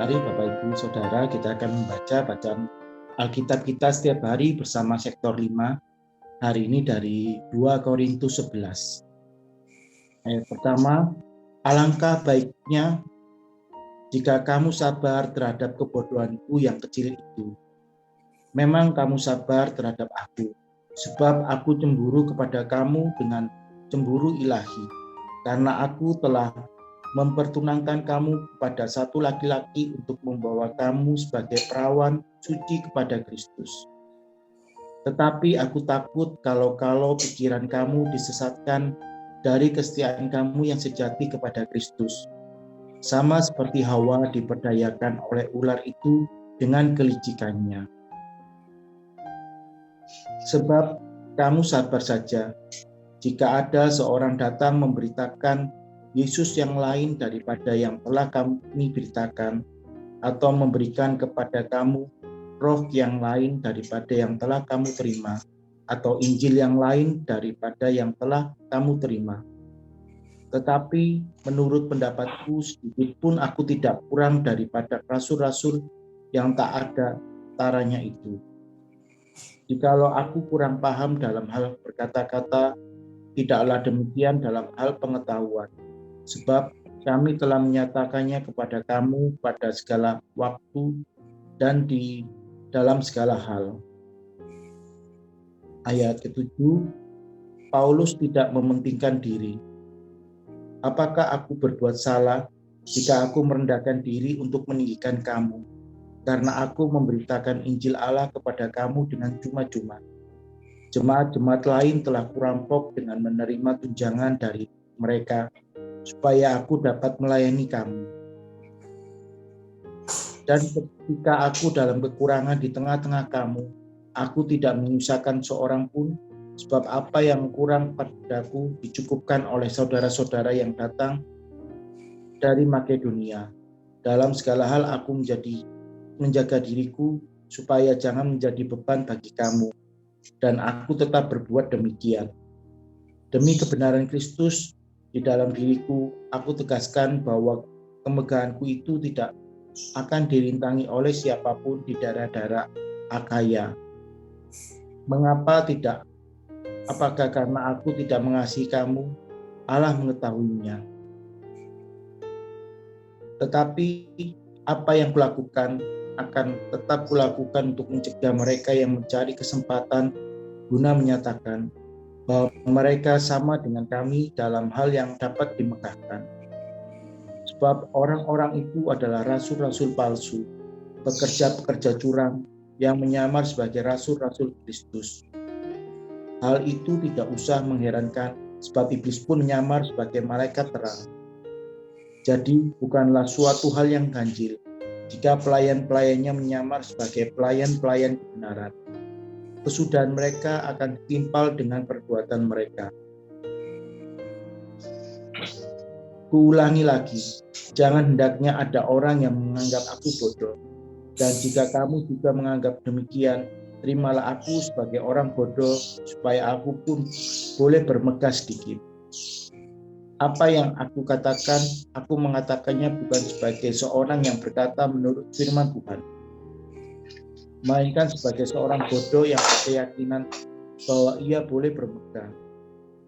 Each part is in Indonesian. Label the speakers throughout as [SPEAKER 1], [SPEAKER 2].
[SPEAKER 1] Mari Bapak Ibu Saudara, kita akan membaca bacaan Alkitab kita setiap hari bersama sektor 5. Hari ini dari 2 Korintus 11. Ayat pertama, alangkah baiknya jika kamu sabar terhadap kebodohanku yang kecil itu. Memang kamu sabar terhadap aku, sebab aku cemburu kepada kamu dengan cemburu ilahi, karena aku telah mempertunangkan kamu kepada satu laki-laki untuk membawa kamu sebagai perawan suci kepada Kristus. Tetapi aku takut kalau pikiran kamu disesatkan dari kesetiaan kamu yang sejati kepada Kristus. Sama seperti Hawa diperdayakan oleh ular itu dengan kelicikannya. Sebab kamu sabar saja, jika ada seorang datang memberitakan Yesus yang lain daripada yang telah kami beritakan, atau memberikan kepada kamu roh yang lain daripada yang telah kamu terima, atau Injil yang lain daripada yang telah kamu terima. Tetapi menurut pendapatku, sedikit pun aku tidak kurang daripada rasul-rasul yang tak ada taranya itu. Jikalau aku kurang paham dalam hal berkata-kata, tidaklah demikian dalam hal pengetahuan. Sebab kami telah menyatakannya kepada kamu pada segala waktu dan di dalam segala hal. Ayat ke-7, Paulus tidak mementingkan diri. Apakah aku berbuat salah jika aku merendahkan diri untuk meninggikan kamu? Karena aku memberitakan Injil Allah kepada kamu dengan cuma-cuma. Jemaat-jemaat lain telah kurampok dengan menerima tunjangan dari mereka, supaya aku dapat melayani kamu. Dan ketika aku dalam kekurangan di tengah-tengah kamu, aku tidak menyusahkan seorang pun, sebab apa yang kurang padaku dicukupkan oleh saudara-saudara yang datang dari Makedonia. Dalam segala hal aku menjaga diriku, supaya jangan menjadi beban bagi kamu, dan aku tetap berbuat demikian. Demi kebenaran Kristus, di dalam diriku, aku tegaskan bahwa kemegahanku itu tidak akan dirintangi oleh siapapun di daerah-daerah Akaya. Mengapa tidak? Apakah karena aku tidak mengasihi kamu? Allah mengetahuinya. Tetapi apa yang kulakukan akan tetap kulakukan untuk mencegah mereka yang mencari kesempatan guna menyatakan bahwa mereka sama dengan kami dalam hal yang dapat dimegahkan. Sebab orang-orang itu adalah rasul-rasul palsu, pekerja-pekerja curang yang menyamar sebagai rasul-rasul Kristus. Hal itu tidak usah mengherankan, sebab iblis pun menyamar sebagai malaikat terang. Jadi bukanlah suatu hal yang ganjil jika pelayan-pelayannya menyamar sebagai pelayan-pelayan kebenaran. Kesudahan mereka akan ditimpal dengan perbuatan mereka. Kuulangi lagi, jangan hendaknya ada orang yang menganggap aku bodoh. Dan jika kamu juga menganggap demikian, terimalah aku sebagai orang bodoh, supaya aku pun boleh bermegah sedikit. Apa yang aku katakan, aku mengatakannya bukan sebagai seorang yang berkata menurut firman Tuhan, melainkan sebagai seorang bodoh yang berkeyakinan bahwa ia boleh bermegah.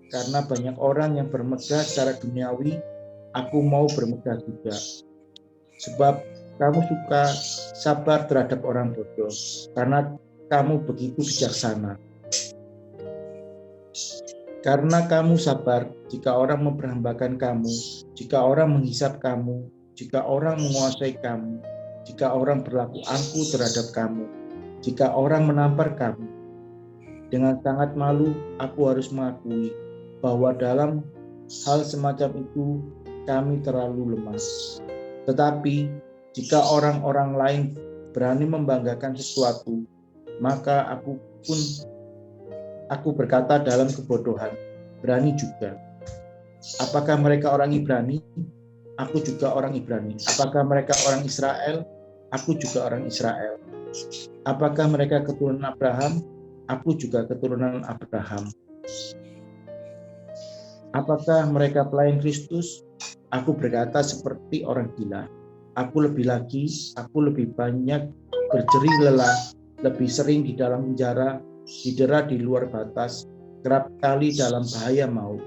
[SPEAKER 1] Karena banyak orang yang bermegah secara duniawi, aku mau bermegah juga. Sebab kamu suka sabar terhadap orang bodoh, karena kamu begitu bijaksana. Karena kamu sabar jika orang memperhambakan kamu, jika orang menghisap kamu, jika orang menguasai kamu, jika orang berlaku angkuh terhadap kamu, jika orang menampar kamu. Dengan sangat malu, aku harus mengakui bahwa dalam hal semacam itu kami terlalu lemah. Tetapi jika orang-orang lain berani membanggakan sesuatu, maka aku berkata dalam kebodohan, berani juga. Apakah mereka orang Ibrani? Aku juga orang Ibrani. Apakah mereka orang Israel? Aku juga orang Israel. Apakah mereka keturunan Abraham? Aku juga keturunan Abraham. Apakah mereka pelayan Kristus? Aku berkata seperti orang gila. Aku lebih banyak berjerih lelah, lebih sering di dalam penjara, didera di luar batas, kerap kali dalam bahaya maut.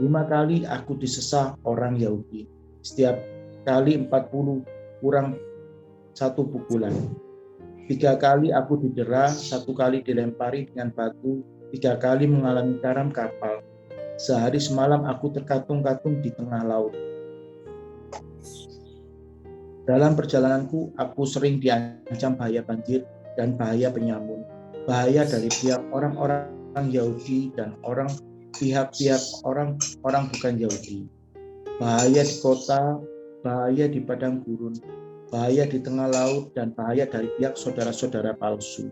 [SPEAKER 1] 5 kali aku disesah orang Yahudi, setiap kali 40 kurang 1 pukulan. 3 kali aku didera, 1 kali dilempari dengan batu, 3 kali mengalami karam kapal. Sehari semalam aku terkatung-katung di tengah laut. Dalam perjalananku, aku sering diancam bahaya banjir dan bahaya penyamun. Bahaya dari pihak orang-orang Yahudi dan pihak-pihak orang bukan Yahudi. Bahaya di kota, bahaya di padang gurun, bahaya di tengah laut, dan bahaya dari pihak saudara-saudara palsu.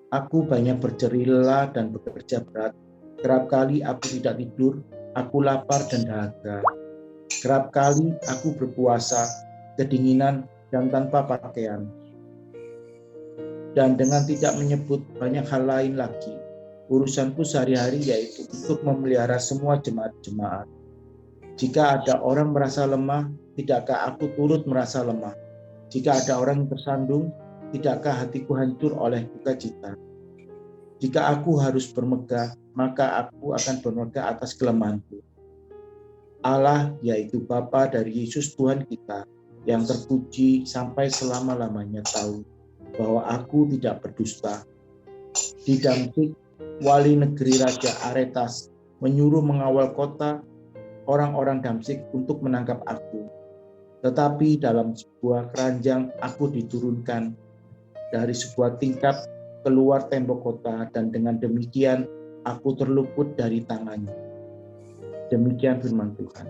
[SPEAKER 1] Aku banyak berjerih lelah dan bekerja berat. Kerap kali aku tidak tidur, aku lapar dan dahaga. Kerap kali aku berpuasa, kedinginan, dan tanpa pakaian. Dan dengan tidak menyebut banyak hal lain lagi, urusanku sehari-hari yaitu untuk memelihara semua jemaat-jemaat. Jika ada orang merasa lemah, tidakkah aku turut merasa lemah? Jika ada orang yang tersandung, tidakkah hatiku hancur oleh duka cita? Jika aku harus bermegah, maka aku akan bermegah atas kelemahanku. Allah, yaitu Bapa dari Yesus Tuhan kita, yang terpuji sampai selama-lamanya, tahu bahwa aku tidak berdusta. Di Damsyik, wali negeri Raja Aretas menyuruh mengawal kota orang-orang Damsyik untuk menangkap aku. Tetapi dalam sebuah keranjang aku diturunkan dari sebuah tingkap keluar tembok kota, dan dengan demikian aku terluput dari tangannya. Demikian firman Tuhan.